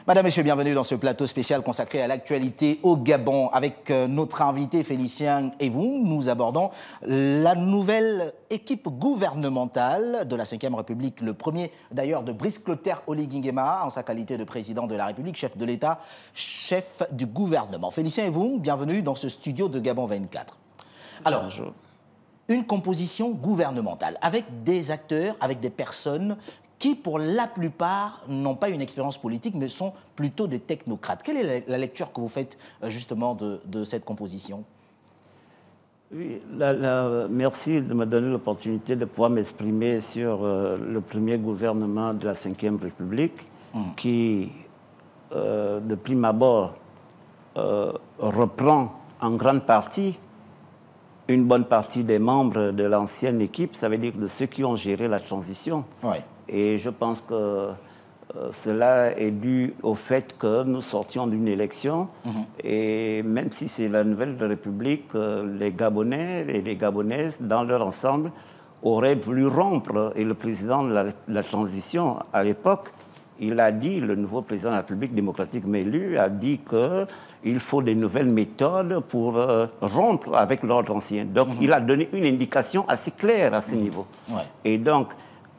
Madame, Messieurs, bienvenue dans ce plateau spécial consacré à l'actualité au Gabon. Avec notre invité Félicien Evoum, nous abordons la nouvelle équipe gouvernementale de la Ve République, le premier d'ailleurs de Brice Clotaire Oligui-Nguema en sa qualité de président de la République, chef de l'État, chef du gouvernement. Félicien Evoum, bienvenue dans ce studio de Gabon 24. Alors, bonjour. Une composition gouvernementale avec des acteurs, avec des personnes qui, pour la plupart, n'ont pas une expérience politique, mais sont plutôt des technocrates. Quelle est la lecture que vous faites, justement, de cette composition? Oui, merci de me donner l'opportunité de pouvoir m'exprimer sur le premier gouvernement de la Ve République, qui, de prime abord, reprend en grande partie une bonne partie des membres de l'ancienne équipe, ça veut dire de ceux qui ont géré la transition. Oui. Et je pense que cela est dû au fait que nous sortions d'une élection. Et même si c'est la nouvelle République, les Gabonais et les Gabonaises, dans leur ensemble, auraient voulu rompre. Et le président de la transition, à l'époque, il a dit, le nouveau président de la République démocratique élu, a dit qu'il faut des nouvelles méthodes pour rompre avec l'ordre ancien. Donc, il a donné une indication assez claire à ce niveau. Ouais. Et donc,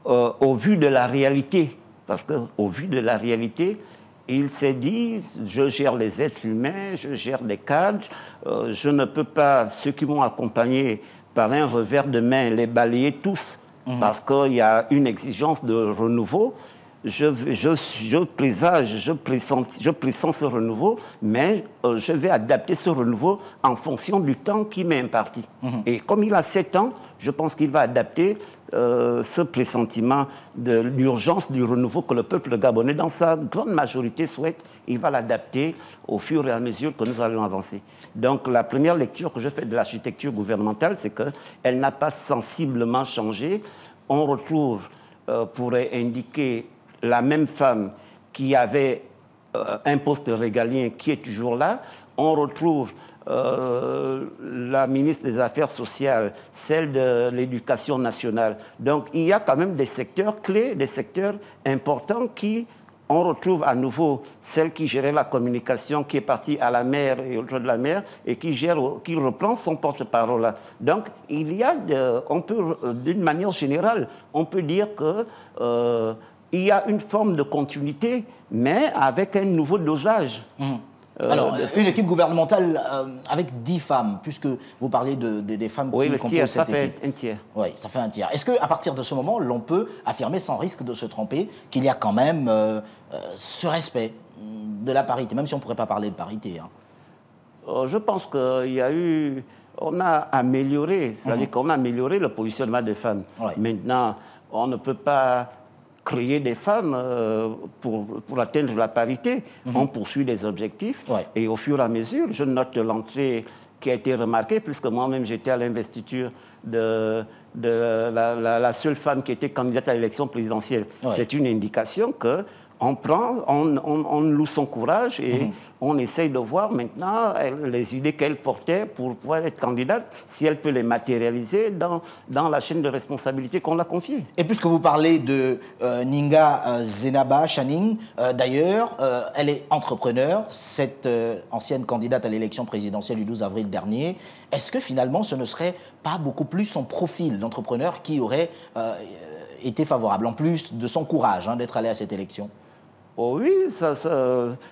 au vu de la réalité, parce qu'au vu de la réalité, il s'est dit, je gère les êtres humains, je gère les cadres, je ne peux pas, ceux qui m'ont accompagné par un revers de main, les balayer tous, parce qu'il y a une exigence de renouveau. Je présage, je pressens ce renouveau, mais je vais adapter ce renouveau en fonction du temps qui m'est imparti. Et comme il a 7 ans, je pense qu'il va adapter ce pressentiment de l'urgence du renouveau que le peuple gabonais, dans sa grande majorité, souhaite. Il va l'adapter au fur et à mesure que nous allons avancer. Donc la première lecture que je fais de l'architecture gouvernementale, c'est qu'elle n'a pas sensiblement changé. On retrouve, pourrait indiquer, la même femme qui avait un poste régalien qui est toujours là. On retrouve la ministre des Affaires sociales, celle de l'Éducation nationale. Donc il y a quand même des secteurs clés, des secteurs importants qui... On retrouve à nouveau celle qui gérait la communication, qui est partie à la mer et au-delà de la mer, et qui reprend son porte-parole. Donc, il y a, d'une manière générale, on peut dire que il y a une forme de continuité, mais avec un nouveau dosage. Alors, une équipe gouvernementale avec 10 femmes, puisque vous parlez des femmes qui composent cette équipe. Oui, ça fait un tiers. Oui, ça fait un tiers. Est-ce qu'à partir de ce moment, l'on peut affirmer sans risque de se tromper qu'il y a quand même ce respect de la parité, même si on ne pourrait pas parler de parité, hein? Je pense qu'il y a eu... On a amélioré, c'est-à-dire qu'on a amélioré le positionnement des femmes. Ouais. Maintenant, on ne peut pas créer des femmes pour atteindre la parité. On poursuit des objectifs. Ouais. Et au fur et à mesure, je note l'entrée qui a été remarquée, puisque moi-même j'étais à l'investiture de la seule femme qui était candidate à l'élection présidentielle. Ouais. C'est une indication que on loue son courage et on essaye de voir maintenant les idées qu'elle portait pour pouvoir être candidate, si elle peut les matérialiser dans la chaîne de responsabilité qu'on l'a confiée. Et puisque vous parlez de Ninga Zenaba Channing, d'ailleurs, elle est entrepreneur, cette ancienne candidate à l'élection présidentielle du 12 avril dernier. Est-ce que finalement ce ne serait pas beaucoup plus son profil d'entrepreneur qui aurait été favorable, en plus de son courage d'être allé à cette élection? Oh oui,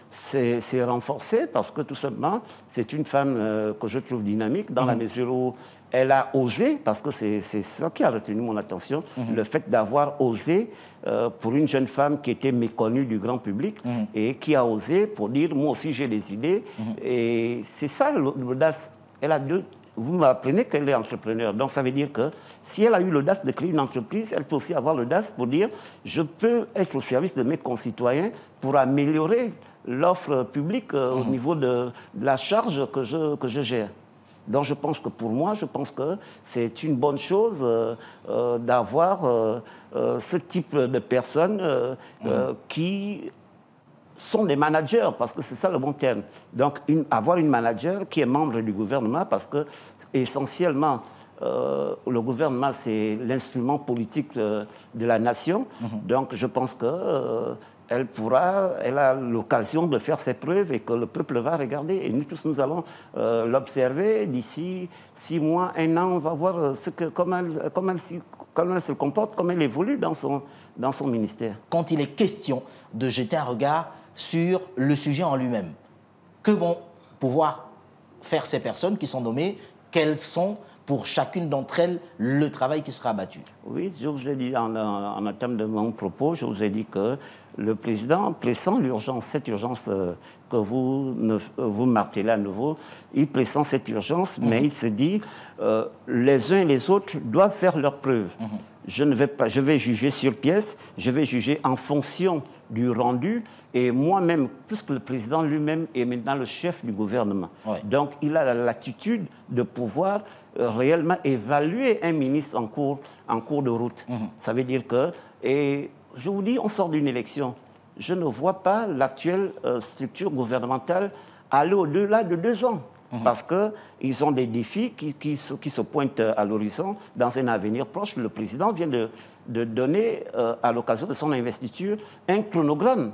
c'est renforcé parce que tout simplement, c'est une femme que je trouve dynamique dans la mesure où elle a osé, parce que c'est ça qui a retenu mon attention, le fait d'avoir osé pour une jeune femme qui était méconnue du grand public et qui a osé pour dire « moi aussi j'ai des idées ». Et c'est ça l'audace. Elle a deux... Vous m'apprenez qu'elle est entrepreneur. Donc, ça veut dire que si elle a eu l'audace de créer une entreprise, elle peut aussi avoir l'audace pour dire « je peux être au service de mes concitoyens pour améliorer l'offre publique au niveau de la charge que je gère ». Donc, je pense que pour moi, je pense que c'est une bonne chose d'avoir ce type de personnes qui sont des managers, parce que c'est ça le bon terme. Donc, avoir une manager qui est membre du gouvernement, parce que, essentiellement, le gouvernement, c'est l'instrument politique de la nation. Donc, je pense que elle a l'occasion de faire ses preuves et que le peuple va regarder. Et nous tous, nous allons l'observer d'ici 6 mois, 1 an, on va voir comment elle se comporte, comment elle évolue dans son ministère. Quand il est question de jeter un regard sur le sujet en lui-même, que vont pouvoir faire ces personnes qui sont nommées? Quels sont pour chacune d'entre elles le travail qui sera abattu? Oui, je vous ai dit en termes de mon propos, je vous ai dit que le président pressent l'urgence, cette urgence que vous martelez à nouveau, il pressent cette urgence, mais il se dit les uns et les autres doivent faire leurs preuves. Je vais juger sur pièce, je vais juger en fonction du rendu, et moi-même, puisque le président lui-même est maintenant le chef du gouvernement. Oui. Donc il a la latitude de pouvoir réellement évaluer un ministre en cours de route. Ça veut dire que, et je vous dis, on sort d'une élection. Je ne vois pas l'actuelle structure gouvernementale aller au-delà de 2 ans. Parce qu'ils ont des défis qui se pointent à l'horizon. Dans un avenir proche, le président vient de donner, à l'occasion de son investiture, un chronogramme.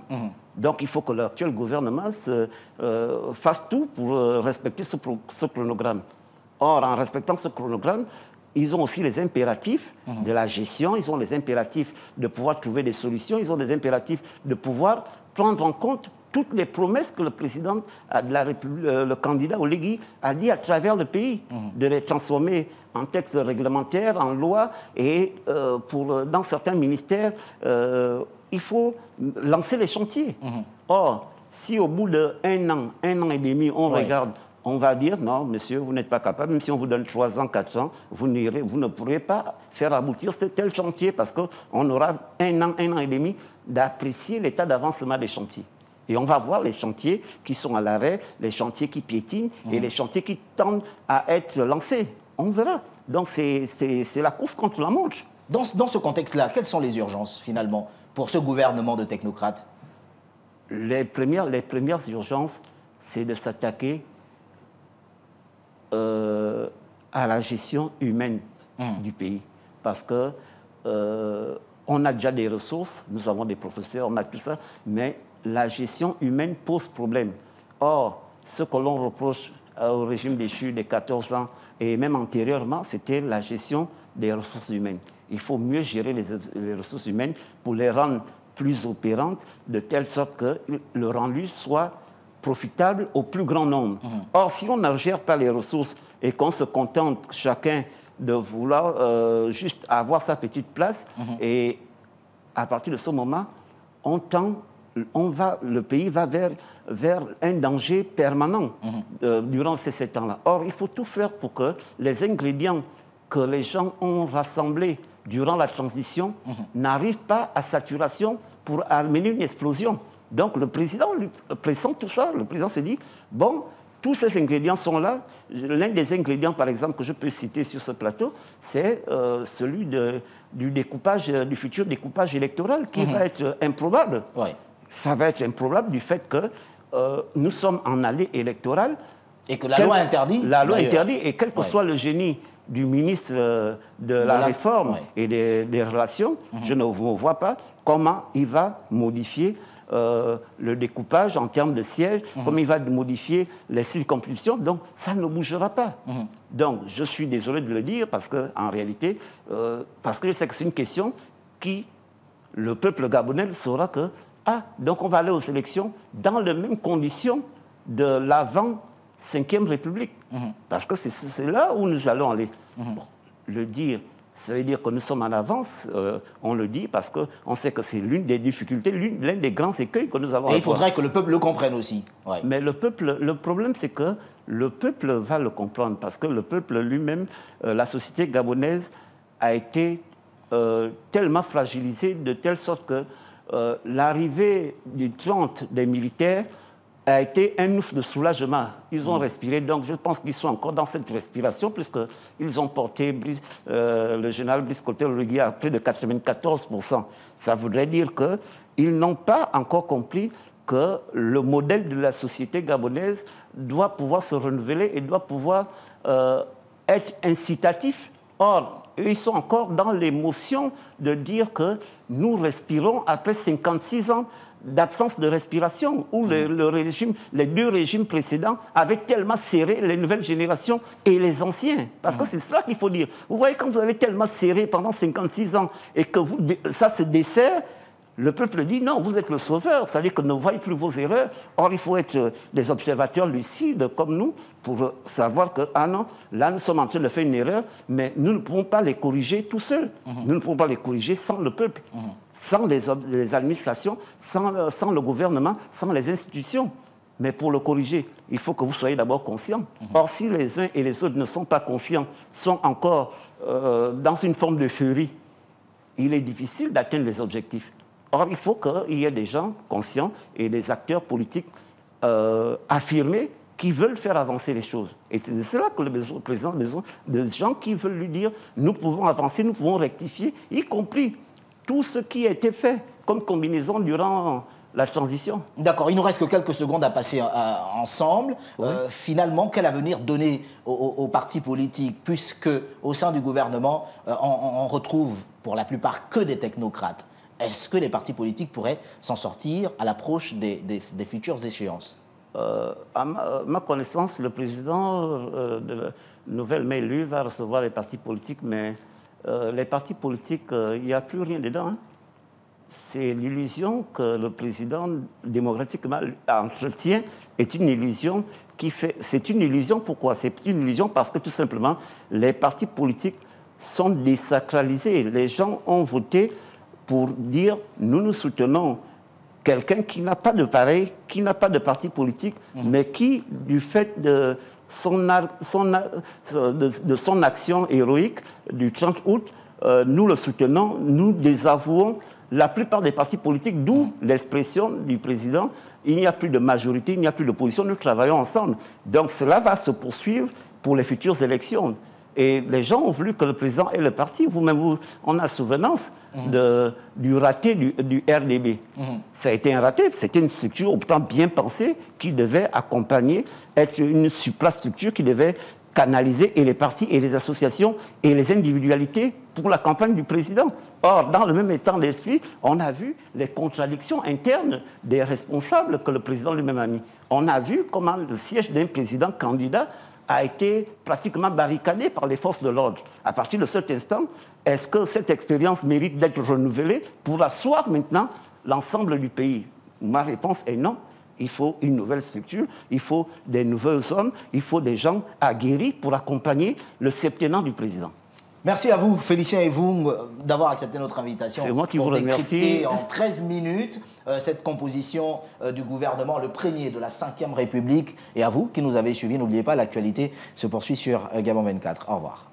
Donc il faut que l'actuel gouvernement fasse tout pour respecter ce chronogramme. Or, en respectant ce chronogramme, ils ont aussi les impératifs de la gestion, ils ont les impératifs de pouvoir trouver des solutions, ils ont des impératifs de pouvoir prendre en compte toutes les promesses que le président de la République, le candidat Oligui, a dit à travers le pays, de les transformer en textes réglementaires, en lois, et dans certains ministères, il faut lancer les chantiers. Or, si au bout d'1 an, 1 an et demi, on regarde, on va dire, non, monsieur, vous n'êtes pas capable, même si on vous donne 3 ans, 4 ans, vous ne pourrez pas faire aboutir tel chantier parce qu'on aura 1 an et demi d'apprécier l'état d'avancement des chantiers. Et on va voir les chantiers qui sont à l'arrêt, les chantiers qui piétinent et les chantiers qui tendent à être lancés. On verra. Donc c'est la course contre la montre. Dans ce contexte-là, quelles sont les urgences, finalement, pour ce gouvernement de technocrates? Les premières urgences, c'est de s'attaquer à la gestion humaine du pays. Parce que on a déjà des ressources, nous avons des professeurs, on a tout ça, mais la gestion humaine pose problème. Or, ce que l'on reproche au régime déchu des 14 ans, et même antérieurement, c'était la gestion des ressources humaines. Il faut mieux gérer les ressources humaines pour les rendre plus opérantes, de telle sorte que le rendu soit profitable au plus grand nombre. Or, si on ne gère pas les ressources et qu'on se contente chacun de vouloir juste avoir sa petite place, et à partir de ce moment, le pays va vers un danger permanent durant ces 7 ans-là. Or, il faut tout faire pour que les ingrédients que les gens ont rassemblés durant la transition n'arrivent pas à saturation pour amener une explosion. Donc, le président lui présente tout ça. Le président se dit, bon, tous ces ingrédients sont là. L'un des ingrédients, par exemple, que je peux citer sur ce plateau, c'est celui du futur découpage électoral qui va être improbable. Ouais. Ça va être improbable du fait que nous sommes en allée électorale. Et que la loi interdit. La loi interdit, et quel que soit le génie du ministre de la Réforme et des Relations, je ne vois pas comment il va modifier le découpage en termes de sièges, comment il va modifier les circonscriptions. Donc, ça ne bougera pas. Donc, je suis désolé de le dire parce qu'en réalité, parce que je sais que c'est une question qui, le peuple gabonais saura que, donc on va aller aux élections dans les mêmes conditions de l'avant 5e République. Parce que c'est là où nous allons aller. Bon, le dire, ça veut dire que nous sommes en avance, on le dit, parce qu'on sait que c'est l'une des difficultés, l'un des grands écueils que nous allons avoir. Et il faudrait que le peuple le comprenne aussi. Ouais. Mais le problème, c'est que le peuple va le comprendre, parce que le peuple lui-même, la société gabonaise a été tellement fragilisée de telle sorte que l'arrivée du 30 des militaires a été un ouf de soulagement. Ils ont respiré, donc je pense qu'ils sont encore dans cette respiration, puisqu'ils ont porté le général Brice Clotaire-Oligui à près de 94%. Ça voudrait dire qu'ils n'ont pas encore compris que le modèle de la société gabonaise doit pouvoir se renouveler et doit pouvoir être incitatif. Or, ils sont encore dans l'émotion de dire que nous respirons après 56 ans d'absence de respiration, où les deux régimes précédents avaient tellement serré les nouvelles générations et les anciens. Parce que c'est ça qu'il faut dire. Vous voyez, quand vous avez tellement serré pendant 56 ans et que ça se dessert, le peuple dit non, vous êtes le sauveur, c'est-à-dire que ne voyez plus vos erreurs. Or, il faut être des observateurs lucides comme nous pour savoir que, ah non, là nous sommes en train de faire une erreur, mais nous ne pouvons pas les corriger tout seuls. Nous ne pouvons pas les corriger sans le peuple, sans les administrations, sans le gouvernement, sans les institutions. Mais pour le corriger, il faut que vous soyez d'abord conscients. Or, si les uns et les autres ne sont pas conscients, sont encore dans une forme de furie, il est difficile d'atteindre les objectifs. Or, il faut qu'il y ait des gens conscients et des acteurs politiques affirmés qui veulent faire avancer les choses. Et c'est de cela que le président a besoin de gens qui veulent lui dire « nous pouvons avancer, nous pouvons rectifier », y compris tout ce qui a été fait comme combinaison durant la transition. D'accord, il nous reste que quelques secondes à passer ensemble. Oui. Finalement, quel avenir donner aux partis politiques, puisque au sein du gouvernement, on retrouve pour la plupart que des technocrates? Est-ce que les partis politiques pourraient s'en sortir à l'approche des futures échéances? À ma connaissance, le président nouvellement élu va recevoir les partis politiques, mais les partis politiques, il n'y a plus rien dedans. Hein. C'est l'illusion que le président démocratiquement entretient est une illusion qui fait... C'est une illusion, pourquoi? C'est une illusion parce que tout simplement, les partis politiques sont désacralisés. Les gens ont voté pour dire nous nous soutenons quelqu'un qui n'a pas de pareil, qui n'a pas de parti politique, mais qui, du fait de son action héroïque du 30 août, nous le soutenons, nous désavouons la plupart des partis politiques, d'où l'expression du président, il n'y a plus de majorité, il n'y a plus d'opposition, nous travaillons ensemble. Donc cela va se poursuivre pour les futures élections. Et les gens ont voulu que le président ait le parti. Vous-même, on a souvenance du raté du RDB. Ça a été un raté. C'était une structure pourtant bien pensée qui devait accompagner, être une suprastructure qui devait canaliser et les partis et les associations et les individualités pour la campagne du président. Or, dans le même état d'esprit, on a vu les contradictions internes des responsables que le président lui-même a mis. On a vu comment le siège d'un président candidat a été pratiquement barricadé par les forces de l'ordre. À partir de cet instant, est-ce que cette expérience mérite d'être renouvelée pour asseoir maintenant l'ensemble du pays? Ma réponse est non. Il faut une nouvelle structure, il faut des nouveaux hommes, il faut des gens aguerris pour accompagner le septennat du président. Merci à vous, Félicien Evung, d'avoir accepté notre invitation. C'est moi qui vous remercie. En 13 minutes, cette composition du gouvernement, le premier de la 5e République. Et à vous qui nous avez suivis, n'oubliez pas, l'actualité se poursuit sur Gabon 24. Au revoir.